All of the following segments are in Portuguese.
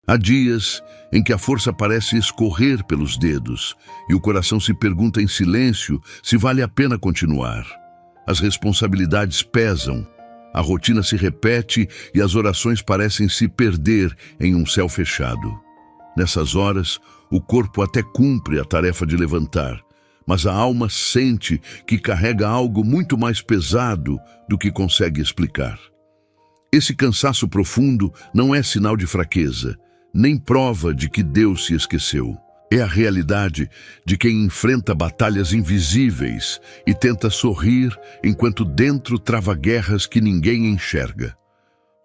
Há dias em que a força parece escorrer pelos dedos e o coração se pergunta em silêncio se vale a pena continuar. As responsabilidades pesam, a rotina se repete e as orações parecem se perder em um céu fechado. Nessas horas, o corpo até cumpre a tarefa de levantar, mas a alma sente que carrega algo muito mais pesado do que consegue explicar. Esse cansaço profundo não é sinal de fraqueza, nem prova de que Deus se esqueceu. É a realidade de quem enfrenta batalhas invisíveis e tenta sorrir enquanto dentro trava guerras que ninguém enxerga.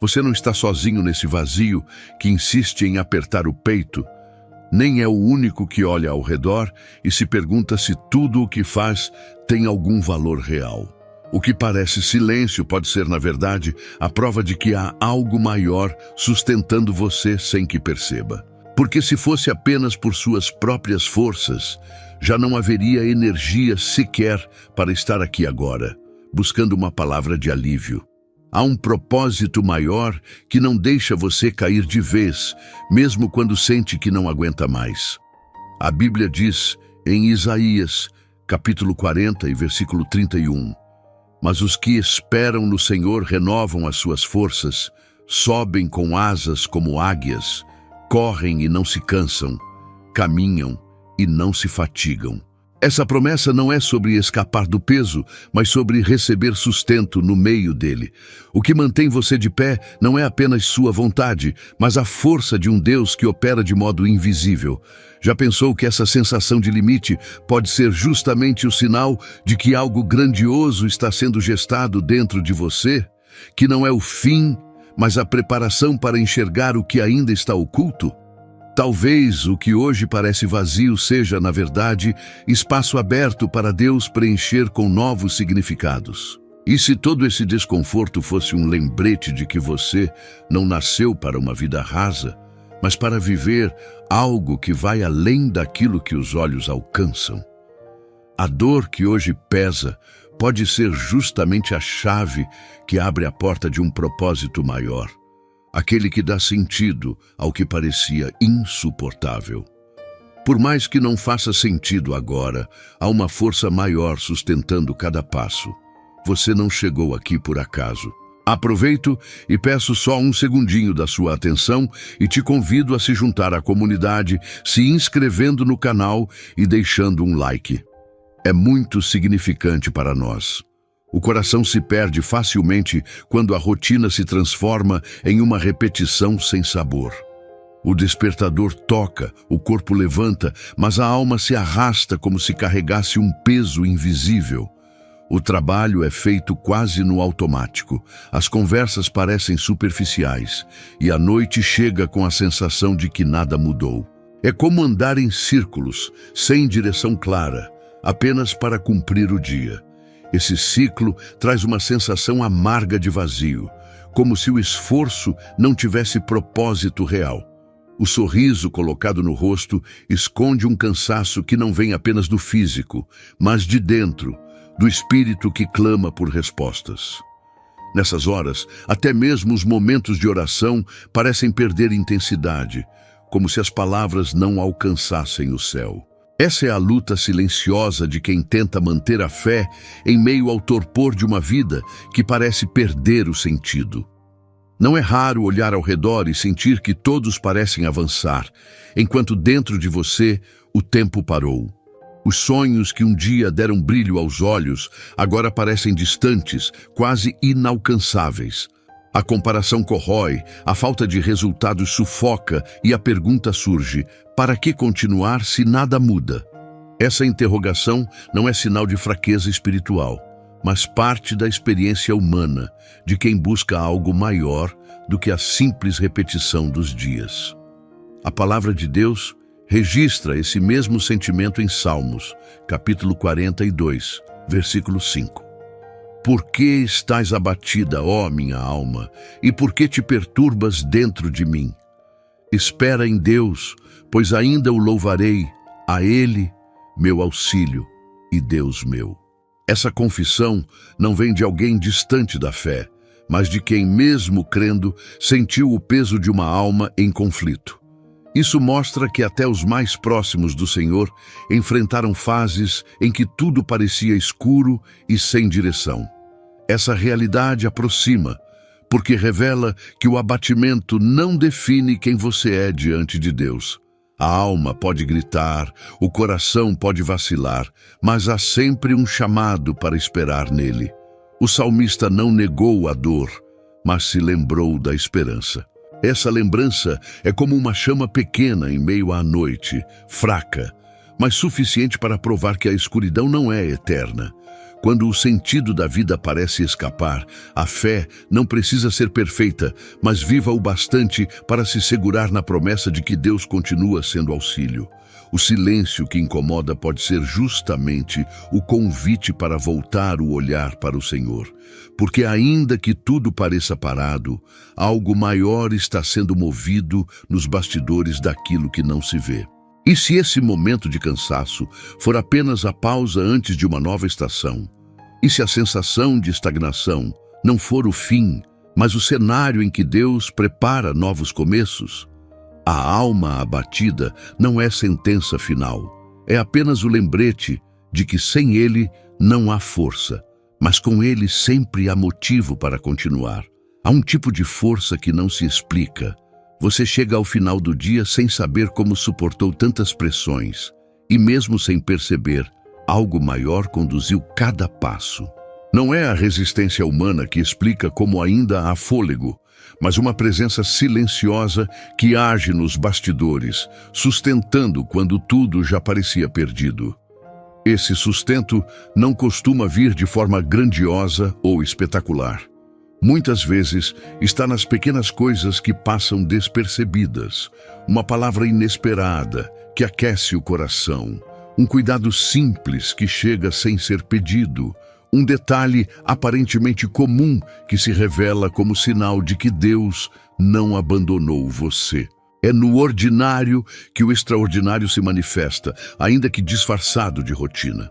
Você não está sozinho nesse vazio que insiste em apertar o peito, nem é o único que olha ao redor e se pergunta se tudo o que faz tem algum valor real. O que parece silêncio pode ser, na verdade, a prova de que há algo maior sustentando você sem que perceba. Porque se fosse apenas por suas próprias forças, já não haveria energia sequer para estar aqui agora, buscando uma palavra de alívio. Há um propósito maior que não deixa você cair de vez, mesmo quando sente que não aguenta mais. A Bíblia diz, em Isaías, capítulo 40 e versículo 31, mas os que esperam no Senhor renovam as suas forças, sobem com asas como águias, correm e não se cansam, caminham e não se fatigam. Essa promessa não é sobre escapar do peso, mas sobre receber sustento no meio dele. O que mantém você de pé não é apenas sua vontade, mas a força de um Deus que opera de modo invisível. Já pensou que essa sensação de limite pode ser justamente o sinal de que algo grandioso está sendo gestado dentro de você? Que não é o fim, mas a preparação para enxergar o que ainda está oculto? Talvez o que hoje parece vazio seja, na verdade, espaço aberto para Deus preencher com novos significados. E se todo esse desconforto fosse um lembrete de que você não nasceu para uma vida rasa, mas para viver algo que vai além daquilo que os olhos alcançam? A dor que hoje pesa pode ser justamente a chave que abre a porta de um propósito maior. Aquele que dá sentido ao que parecia insuportável. Por mais que não faça sentido agora, há uma força maior sustentando cada passo. Você não chegou aqui por acaso. Aproveito e peço só um segundinho da sua atenção e te convido a se juntar à comunidade, se inscrevendo no canal e deixando um like. É muito significante para nós. O coração se perde facilmente quando a rotina se transforma em uma repetição sem sabor. O despertador toca, o corpo levanta, mas a alma se arrasta como se carregasse um peso invisível. O trabalho é feito quase no automático. As conversas parecem superficiais e a noite chega com a sensação de que nada mudou. É como andar em círculos, sem direção clara, apenas para cumprir o dia. Esse ciclo traz uma sensação amarga de vazio, como se o esforço não tivesse propósito real. O sorriso colocado no rosto esconde um cansaço que não vem apenas do físico, mas de dentro, do espírito que clama por respostas. Nessas horas, até mesmo os momentos de oração parecem perder intensidade, como se as palavras não alcançassem o céu. Essa é a luta silenciosa de quem tenta manter a fé em meio ao torpor de uma vida que parece perder o sentido. Não é raro olhar ao redor e sentir que todos parecem avançar, enquanto dentro de você o tempo parou. Os sonhos que um dia deram brilho aos olhos agora parecem distantes, quase inalcançáveis. A comparação corrói, a falta de resultados sufoca e a pergunta surge: para que continuar se nada muda? Essa interrogação não é sinal de fraqueza espiritual, mas parte da experiência humana de quem busca algo maior do que a simples repetição dos dias. A palavra de Deus registra esse mesmo sentimento em Salmos, capítulo 42, versículo 5. Por que estás abatida, ó minha alma, e por que te perturbas dentro de mim? Espera em Deus, pois ainda o louvarei, a Ele, meu auxílio e Deus meu. Essa confissão não vem de alguém distante da fé, mas de quem, mesmo crendo, sentiu o peso de uma alma em conflito. Isso mostra que até os mais próximos do Senhor enfrentaram fases em que tudo parecia escuro e sem direção. Essa realidade aproxima, porque revela que o abatimento não define quem você é diante de Deus. A alma pode gritar, o coração pode vacilar, mas há sempre um chamado para esperar nele. O salmista não negou a dor, mas se lembrou da esperança. Essa lembrança é como uma chama pequena em meio à noite, fraca, mas suficiente para provar que a escuridão não é eterna. Quando o sentido da vida parece escapar, a fé não precisa ser perfeita, mas viva o bastante para se segurar na promessa de que Deus continua sendo auxílio. O silêncio que incomoda pode ser justamente o convite para voltar o olhar para o Senhor. Porque ainda que tudo pareça parado, algo maior está sendo movido nos bastidores daquilo que não se vê. E se esse momento de cansaço for apenas a pausa antes de uma nova estação? E se a sensação de estagnação não for o fim, mas o cenário em que Deus prepara novos começos? A alma abatida não é sentença final. É apenas o lembrete de que sem Ele não há força, mas com Ele sempre há motivo para continuar. Há um tipo de força que não se explica. Você chega ao final do dia sem saber como suportou tantas pressões, e mesmo sem perceber, algo maior conduziu cada passo. Não é a resistência humana que explica como ainda há fôlego, mas uma presença silenciosa que age nos bastidores, sustentando quando tudo já parecia perdido. Esse sustento não costuma vir de forma grandiosa ou espetacular. Muitas vezes está nas pequenas coisas que passam despercebidas, uma palavra inesperada que aquece o coração, um cuidado simples que chega sem ser pedido, um detalhe aparentemente comum que se revela como sinal de que Deus não abandonou você. É no ordinário que o extraordinário se manifesta, ainda que disfarçado de rotina.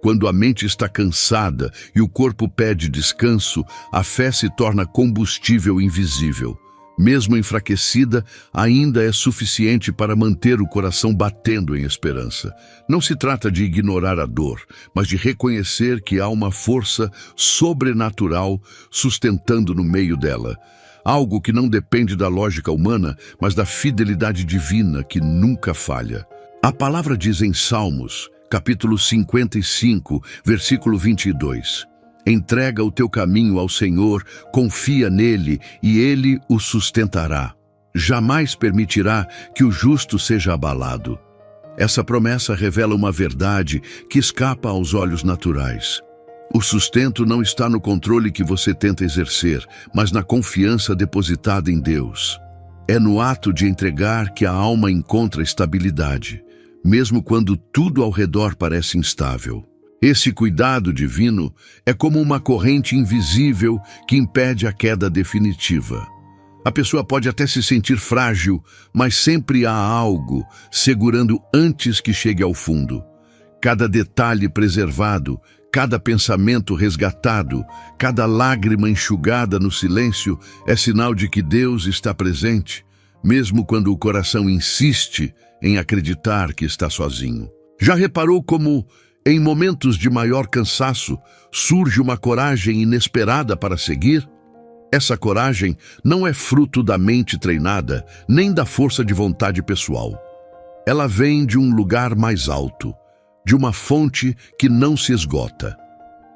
Quando a mente está cansada e o corpo pede descanso, a fé se torna combustível invisível. Mesmo enfraquecida, ainda é suficiente para manter o coração batendo em esperança. Não se trata de ignorar a dor, mas de reconhecer que há uma força sobrenatural sustentando no meio dela. Algo que não depende da lógica humana, mas da fidelidade divina que nunca falha. A palavra diz em Salmos, capítulo 55, versículo 22. Entrega o teu caminho ao Senhor, confia nele e ele o sustentará. Jamais permitirá que o justo seja abalado. Essa promessa revela uma verdade que escapa aos olhos naturais. O sustento não está no controle que você tenta exercer, mas na confiança depositada em Deus. É no ato de entregar que a alma encontra estabilidade, mesmo quando tudo ao redor parece instável. Esse cuidado divino é como uma corrente invisível que impede a queda definitiva. A pessoa pode até se sentir frágil, mas sempre há algo segurando antes que chegue ao fundo. Cada detalhe preservado, cada pensamento resgatado, cada lágrima enxugada no silêncio é sinal de que Deus está presente, mesmo quando o coração insiste em acreditar que está sozinho. Já reparou como, em momentos de maior cansaço, surge uma coragem inesperada para seguir? Essa coragem não é fruto da mente treinada, nem da força de vontade pessoal. Ela vem de um lugar mais alto, de uma fonte que não se esgota.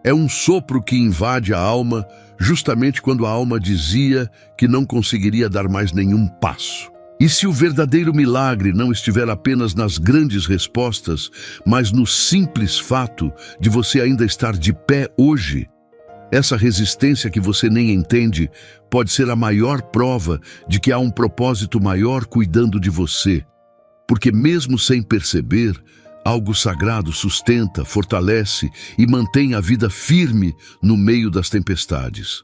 É um sopro que invade a alma, justamente quando a alma dizia que não conseguiria dar mais nenhum passo. E se o verdadeiro milagre não estiver apenas nas grandes respostas, mas no simples fato de você ainda estar de pé hoje, essa resistência que você nem entende pode ser a maior prova de que há um propósito maior cuidando de você. Porque mesmo sem perceber, algo sagrado sustenta, fortalece e mantém a vida firme no meio das tempestades.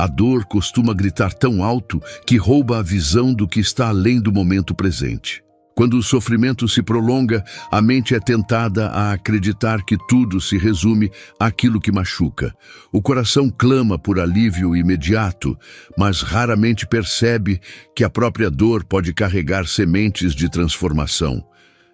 A dor costuma gritar tão alto que rouba a visão do que está além do momento presente. Quando o sofrimento se prolonga, a mente é tentada a acreditar que tudo se resume àquilo que machuca. O coração clama por alívio imediato, mas raramente percebe que a própria dor pode carregar sementes de transformação.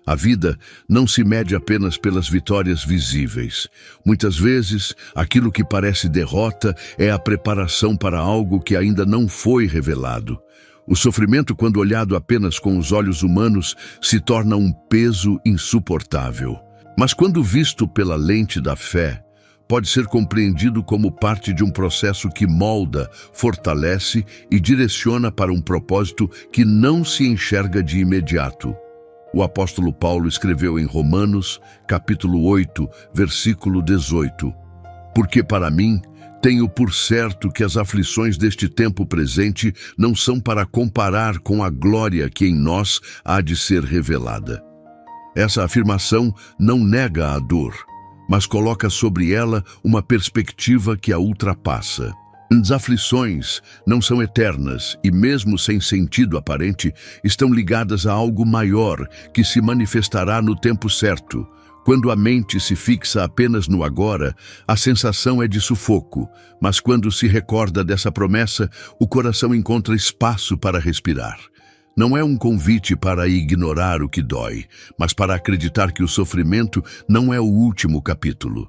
A vida não se mede apenas pelas vitórias visíveis. Muitas vezes, aquilo que parece derrota é a preparação para algo que ainda não foi revelado. O sofrimento, quando olhado apenas com os olhos humanos, se torna um peso insuportável. Mas quando visto pela lente da fé, pode ser compreendido como parte de um processo que molda, fortalece e direciona para um propósito que não se enxerga de imediato. O apóstolo Paulo escreveu em Romanos, capítulo 8, versículo 18: Porque para mim, tenho por certo que as aflições deste tempo presente não são para comparar com a glória que em nós há de ser revelada. Essa afirmação não nega a dor, mas coloca sobre ela uma perspectiva que a ultrapassa. As aflições não são eternas e, mesmo sem sentido aparente, estão ligadas a algo maior que se manifestará no tempo certo. Quando a mente se fixa apenas no agora, a sensação é de sufoco, mas quando se recorda dessa promessa, o coração encontra espaço para respirar. Não é um convite para ignorar o que dói, mas para acreditar que o sofrimento não é o último capítulo.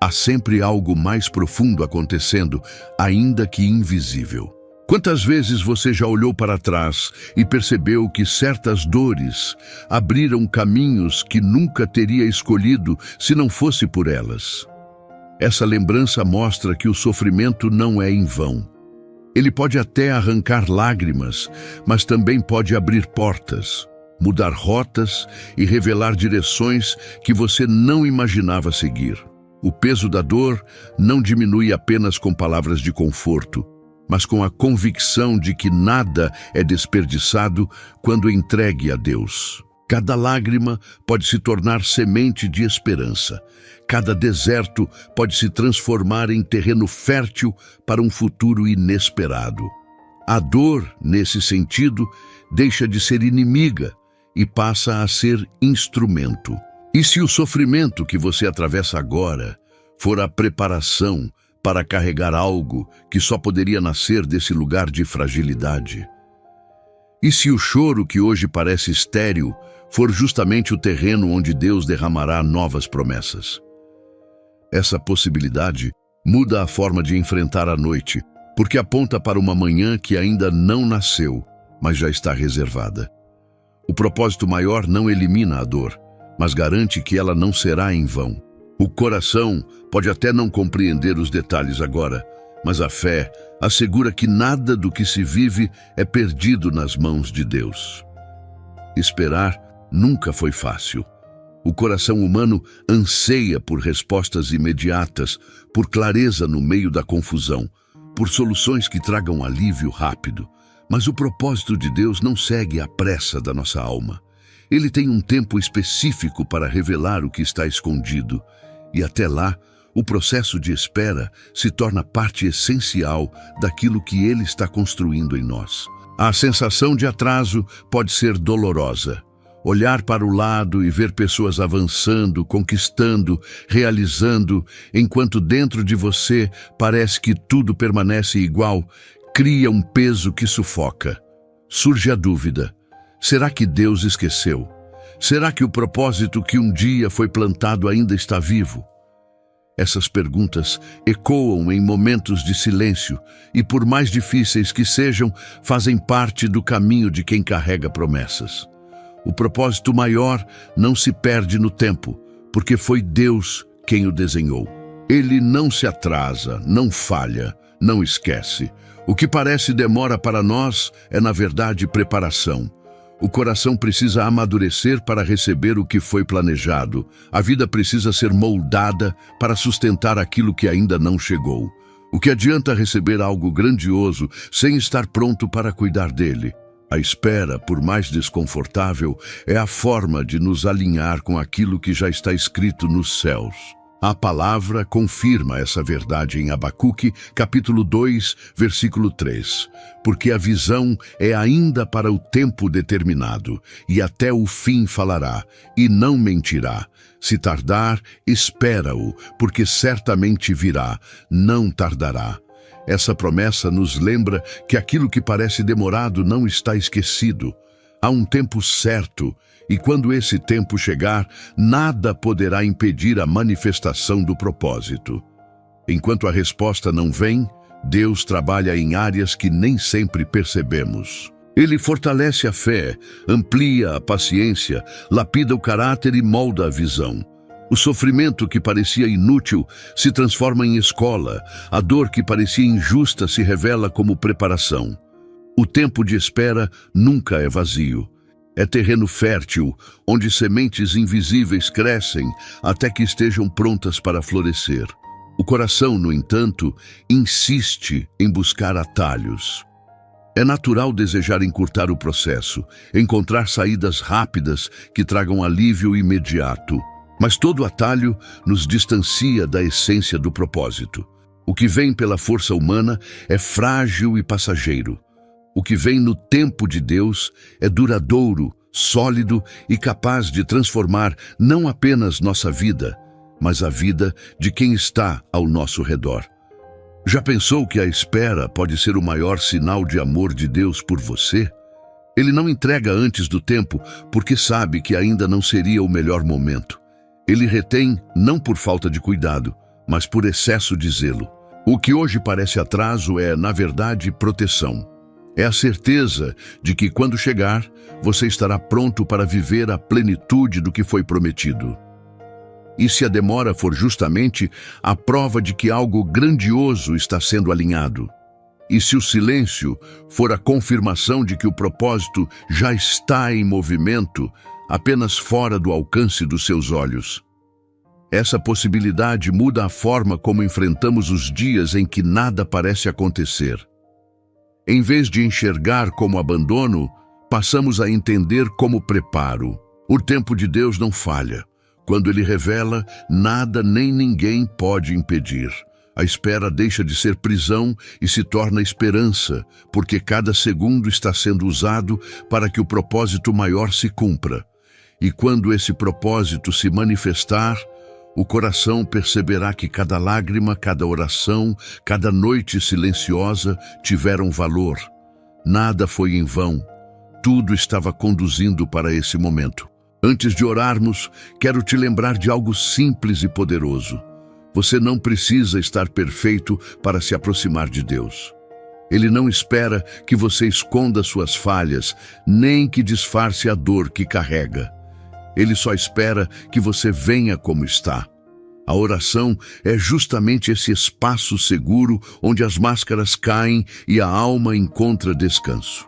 Há sempre algo mais profundo acontecendo, ainda que invisível. Quantas vezes você já olhou para trás e percebeu que certas dores abriram caminhos que nunca teria escolhido se não fosse por elas? Essa lembrança mostra que o sofrimento não é em vão. Ele pode até arrancar lágrimas, mas também pode abrir portas, mudar rotas e revelar direções que você não imaginava seguir. O peso da dor não diminui apenas com palavras de conforto, mas com a convicção de que nada é desperdiçado quando entregue a Deus. Cada lágrima pode se tornar semente de esperança. Cada deserto pode se transformar em terreno fértil para um futuro inesperado. A dor, nesse sentido, deixa de ser inimiga e passa a ser instrumento. E se o sofrimento que você atravessa agora for a preparação para carregar algo que só poderia nascer desse lugar de fragilidade? E se o choro que hoje parece estéril for justamente o terreno onde Deus derramará novas promessas? Essa possibilidade muda a forma de enfrentar a noite, porque aponta para uma manhã que ainda não nasceu, mas já está reservada. O propósito maior não elimina a dor, mas garante que ela não será em vão. O coração pode até não compreender os detalhes agora, mas a fé assegura que nada do que se vive é perdido nas mãos de Deus. Esperar nunca foi fácil. O coração humano anseia por respostas imediatas, por clareza no meio da confusão, por soluções que tragam alívio rápido. Mas o propósito de Deus não segue à pressa da nossa alma. Ele tem um tempo específico para revelar o que está escondido, e até lá, o processo de espera se torna parte essencial daquilo que Ele está construindo em nós. A sensação de atraso pode ser dolorosa. Olhar para o lado e ver pessoas avançando, conquistando, realizando, enquanto dentro de você parece que tudo permanece igual, cria um peso que sufoca. Surge a dúvida: será que Deus esqueceu? Será que o propósito que um dia foi plantado ainda está vivo? Essas perguntas ecoam em momentos de silêncio e, por mais difíceis que sejam, fazem parte do caminho de quem carrega promessas. O propósito maior não se perde no tempo, porque foi Deus quem o desenhou. Ele não se atrasa, não falha, não esquece. O que parece demora para nós é, na verdade, preparação. O coração precisa amadurecer para receber o que foi planejado. A vida precisa ser moldada para sustentar aquilo que ainda não chegou. O que adianta receber algo grandioso sem estar pronto para cuidar dele? A espera, por mais desconfortável, é a forma de nos alinhar com aquilo que já está escrito nos céus. A palavra confirma essa verdade em Abacuque, capítulo 2, versículo 3. Porque a visão é ainda para o tempo determinado, e até o fim falará, e não mentirá. Se tardar, espera-o, porque certamente virá, não tardará. Essa promessa nos lembra que aquilo que parece demorado não está esquecido. Há um tempo certo, e quando esse tempo chegar, nada poderá impedir a manifestação do propósito. Enquanto a resposta não vem, Deus trabalha em áreas que nem sempre percebemos. Ele fortalece a fé, amplia a paciência, lapida o caráter e molda a visão. O sofrimento que parecia inútil se transforma em escola, a dor que parecia injusta se revela como preparação. O tempo de espera nunca é vazio. É terreno fértil, onde sementes invisíveis crescem até que estejam prontas para florescer. O coração, no entanto, insiste em buscar atalhos. É natural desejar encurtar o processo, encontrar saídas rápidas que tragam alívio imediato. Mas todo atalho nos distancia da essência do propósito. O que vem pela força humana é frágil e passageiro. O que vem no tempo de Deus é duradouro, sólido e capaz de transformar não apenas nossa vida, mas a vida de quem está ao nosso redor. Já pensou que a espera pode ser o maior sinal de amor de Deus por você? Ele não entrega antes do tempo porque sabe que ainda não seria o melhor momento. Ele retém não por falta de cuidado, mas por excesso de zelo. O que hoje parece atraso é, na verdade, proteção. É a certeza de que, quando chegar, você estará pronto para viver a plenitude do que foi prometido. E se a demora for justamente a prova de que algo grandioso está sendo alinhado? E se o silêncio for a confirmação de que o propósito já está em movimento, apenas fora do alcance dos seus olhos? Essa possibilidade muda a forma como enfrentamos os dias em que nada parece acontecer. Em vez de enxergar como abandono, passamos a entender como preparo. O tempo de Deus não falha. Quando Ele revela, nada nem ninguém pode impedir. A espera deixa de ser prisão e se torna esperança, porque cada segundo está sendo usado para que o propósito maior se cumpra. E quando esse propósito se manifestar, o coração perceberá que cada lágrima, cada oração, cada noite silenciosa tiveram valor. Nada foi em vão. Tudo estava conduzindo para esse momento. Antes de orarmos, quero te lembrar de algo simples e poderoso. Você não precisa estar perfeito para se aproximar de Deus. Ele não espera que você esconda suas falhas, nem que disfarce a dor que carrega. Ele só espera que você venha como está. A oração é justamente esse espaço seguro onde as máscaras caem e a alma encontra descanso.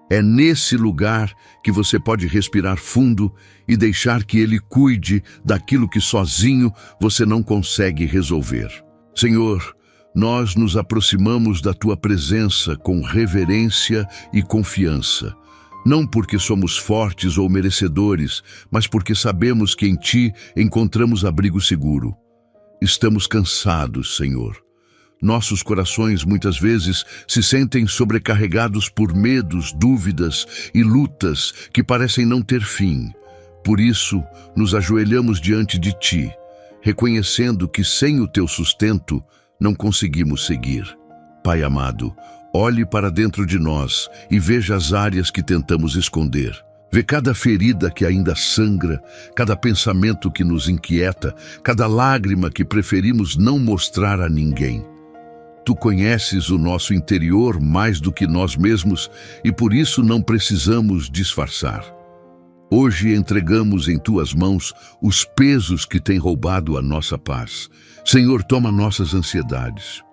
É nesse lugar que você pode respirar fundo e deixar que Ele cuide daquilo que sozinho você não consegue resolver. Senhor, nós nos aproximamos da Tua presença com reverência e confiança. Não porque somos fortes ou merecedores, mas porque sabemos que em Ti encontramos abrigo seguro. Estamos cansados, Senhor. Nossos corações muitas vezes se sentem sobrecarregados por medos, dúvidas e lutas que parecem não ter fim. Por isso, nos ajoelhamos diante de Ti, reconhecendo que sem o Teu sustento não conseguimos seguir. Pai amado, olhe para dentro de nós e veja as áreas que tentamos esconder. Vê cada ferida que ainda sangra, cada pensamento que nos inquieta, cada lágrima que preferimos não mostrar a ninguém. Tu conheces o nosso interior mais do que nós mesmos e por isso não precisamos disfarçar. Hoje entregamos em Tuas mãos os pesos que têm roubado a nossa paz. Senhor, toma nossas ansiedades.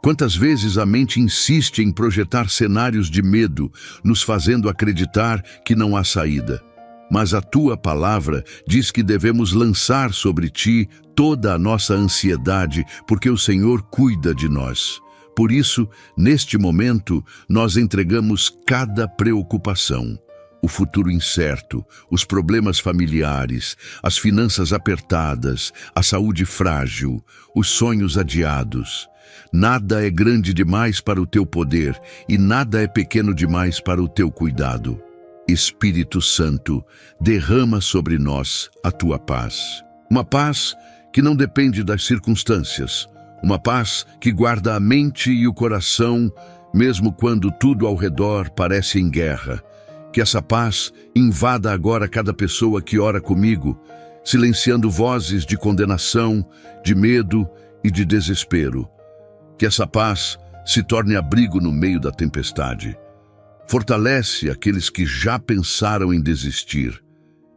Quantas vezes a mente insiste em projetar cenários de medo, nos fazendo acreditar que não há saída. Mas a Tua palavra diz que devemos lançar sobre Ti toda a nossa ansiedade, porque o Senhor cuida de nós. Por isso, neste momento, nós entregamos cada preocupação. o futuro incerto, os problemas familiares, as finanças apertadas, a saúde frágil, os sonhos adiados. Nada é grande demais para o teu poder e nada é pequeno demais para o teu cuidado. Espírito Santo, derrama sobre nós a tua paz. Uma paz que não depende das circunstâncias. Uma paz que guarda a mente e o coração, mesmo quando tudo ao redor parece em guerra. Que essa paz invada agora cada pessoa que ora comigo, silenciando vozes de condenação, de medo e de desespero. Que essa paz se torne abrigo no meio da tempestade. Fortalece aqueles que já pensaram em desistir.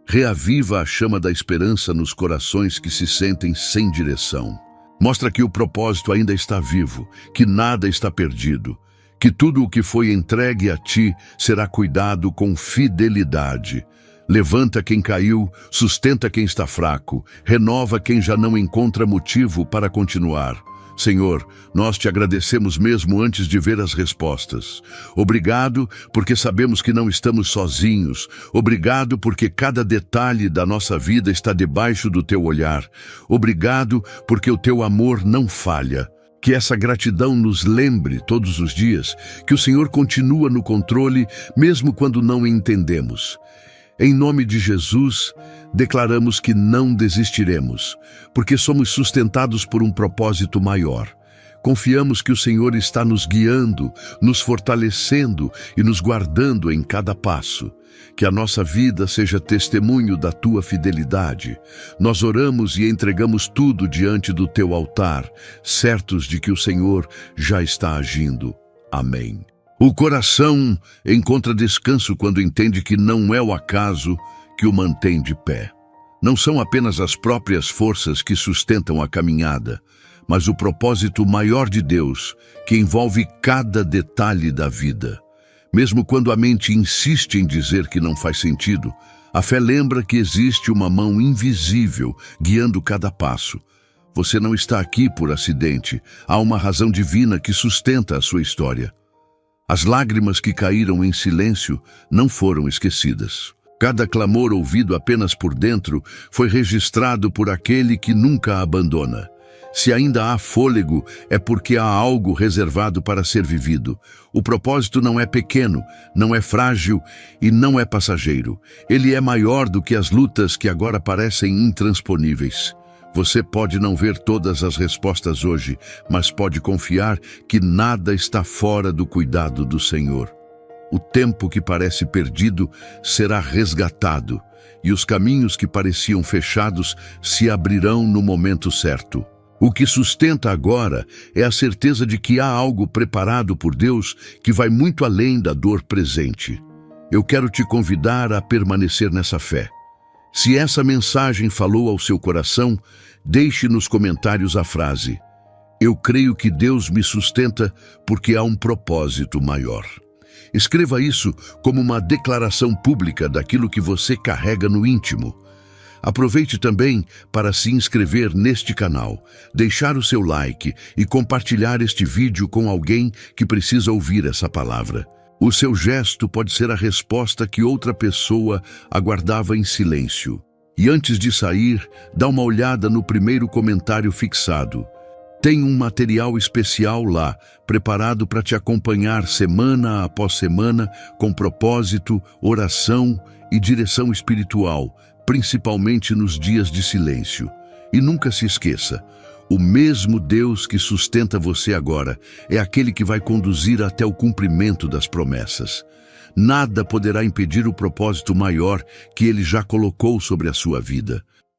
Reaviva a chama da esperança nos corações que se sentem sem direção. Mostra que o propósito ainda está vivo, que nada está perdido, que tudo o que foi entregue a ti será cuidado com fidelidade. Levanta quem caiu, sustenta quem está fraco, renova quem já não encontra motivo para continuar. Senhor, nós te agradecemos mesmo antes de ver as respostas. Obrigado porque sabemos que não estamos sozinhos. Obrigado porque cada detalhe da nossa vida está debaixo do teu olhar. Obrigado porque o teu amor não falha. Que essa gratidão nos lembre todos os dias que o Senhor continua no controle mesmo quando não entendemos. Em nome de Jesus, declaramos que não desistiremos, porque somos sustentados por um propósito maior. Confiamos que o Senhor está nos guiando, nos fortalecendo e nos guardando em cada passo. Que a nossa vida seja testemunho da tua fidelidade. Nós oramos e entregamos tudo diante do teu altar, certos de que o Senhor já está agindo. Amém. O coração encontra descanso quando entende que não é o acaso que o mantém de pé. Não são apenas as próprias forças que sustentam a caminhada, mas o propósito maior de Deus, que envolve cada detalhe da vida. Mesmo quando a mente insiste em dizer que não faz sentido, a fé lembra que existe uma mão invisível guiando cada passo. Você não está aqui por acidente, há uma razão divina que sustenta a sua história. As lágrimas que caíram em silêncio não foram esquecidas. Cada clamor ouvido apenas por dentro foi registrado por aquele que nunca a abandona. Se ainda há fôlego, é porque há algo reservado para ser vivido. O propósito não é pequeno, não é frágil e não é passageiro. Ele é maior do que as lutas que agora parecem intransponíveis. Você pode não ver todas as respostas hoje, mas pode confiar que nada está fora do cuidado do Senhor. O tempo que parece perdido será resgatado, e os caminhos que pareciam fechados se abrirão no momento certo. O que sustenta agora é a certeza de que há algo preparado por Deus que vai muito além da dor presente. Eu quero te convidar a permanecer nessa fé. Se essa mensagem falou ao seu coração, deixe nos comentários a frase: eu creio que Deus me sustenta porque há um propósito maior. Escreva isso como uma declaração pública daquilo que você carrega no íntimo. Aproveite também para se inscrever neste canal, deixar o seu like e compartilhar este vídeo com alguém que precisa ouvir essa palavra. O seu gesto pode ser a resposta que outra pessoa aguardava em silêncio. E antes de sair, dá uma olhada no primeiro comentário fixado. Tem um material especial lá, preparado para te acompanhar semana após semana, com propósito, oração e direção espiritual, principalmente nos dias de silêncio. E nunca se esqueça, o mesmo Deus que sustenta você agora é aquele que vai conduzir até o cumprimento das promessas. Nada poderá impedir o propósito maior que Ele já colocou sobre a sua vida.